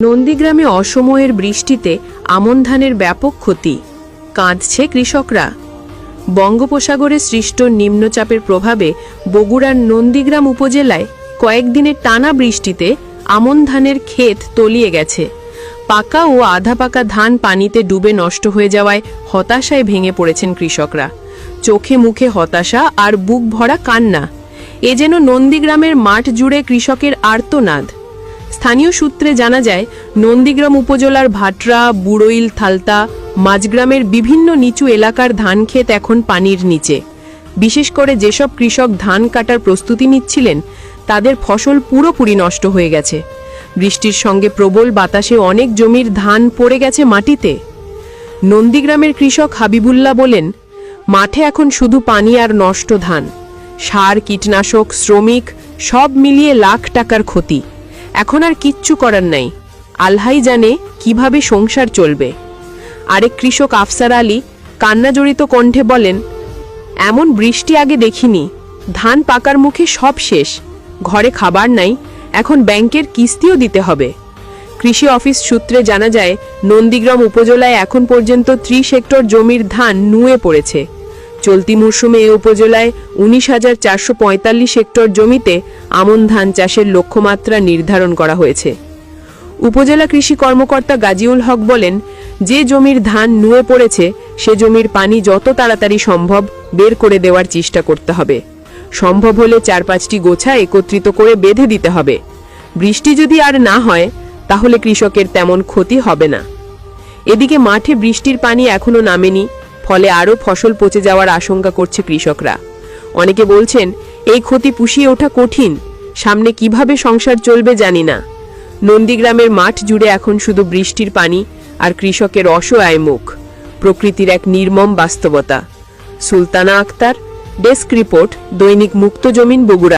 নন্দীগ্রামে অসময়ের বৃষ্টিতে আমন ধানের ব্যাপক ক্ষতি, কাঁদছে কৃষকরা। বঙ্গোপসাগরে সৃষ্ট নিম্নচাপের প্রভাবে বগুড়ার নন্দীগ্রাম উপজেলায় কয়েকদিনের টানা বৃষ্টিতে আমন ধানের ক্ষেত তলিয়ে গেছে। পাকা ও আধা পাকা ধান পানিতে ডুবে নষ্ট হয়ে যাওয়ায় হতাশায় ভেঙে পড়েছেন কৃষকরা। চোখে মুখে হতাশা আর বুক ভরা কান্না। এ যেন নন্দীগ্রামের মাঠ জুড়ে কৃষকের আর্তনাদ। স্থানীয় সূত্রে জানা যায়, নন্দীগ্রাম উপজেলার ভাটরা, বুড়ইল, থালতা, মাঝগ্রামের বিভিন্ন নিচু এলাকার ধান ক্ষেত এখন পানির নিচে। বিশেষ করে যেসব কৃষক ধান কাটার প্রস্তুতি নিচ্ছিলেন, তাদের ফসল পুরোপুরি নষ্ট হয়ে গেছে। বৃষ্টির সঙ্গে প্রবল বাতাসে অনেক জমির ধান পড়ে গেছে মাটিতে। নন্দীগ্রামের কৃষক হাবিবুল্লাহ বলেন, মাঠে এখন শুধু পানি আর নষ্ট ধান। সার, কীটনাশক, শ্রমিক সব মিলিয়ে লাখ টাকার ক্ষতি। এখন আর কিচ্ছু করার নাই। আল্লাহই জানে কিভাবে সংসার চলবে। আরেক কৃষক আফসার আলী কান্নাজড়িত কণ্ঠে বলেন, এমন বৃষ্টি আগে দেখিনি। ধান পাকার মুখে সব শেষ, ঘরে খাবার নাই, এখন ব্যাংকের কিস্তিও দিতে হবে। কৃষি অফিস সূত্রে জানা যায়, নন্দীগ্রাম উপজেলায় এখন পর্যন্ত 30 হেক্টর জমির ধান নুয়ে পড়েছে। চলতি মৌসুমে এ উপজেলায় 19,445 হেক্টর জমিতে আমন ধান চাষের লক্ষ্যমাত্রা নির্ধারণ করা হয়েছে। উপজেলা কৃষি কর্মকর্তা গাজীউল হক বলেন, যে জমির ধান নুয়ে পড়েছে সে জমির পানি যত তাড়াতাড়ি সম্ভব বের করে দেওয়ার চেষ্টা করতে হবে। সম্ভব হলে 4-5টি গোছা একত্রিত করে বেঁধে দিতে হবে। বৃষ্টি যদি আর না হয় তাহলে কৃষকের তেমন ক্ষতি হবে না। এদিকে মাঠে বৃষ্টির পানি এখনো নামেনি, ফলে আরও ফসল পচে যাওয়ার আশঙ্কা করছে কৃষকরা। অনেকে বলছেন, এই ক্ষতি পুষিয়ে ওঠা কঠিন, সামনে কিভাবে সংসার চলবে জানি না। নন্দীগ্রামের মাঠ জুড়ে এখন শুধু বৃষ্টির পানি আর কৃষকের অসহায় মুখ। প্রকৃতির এক নির্মম বাস্তবতা। সুলতানা আক্তার, ডেস্ক রিপোর্ট, দৈনিক মুক্ত জমিন, বগুড়া।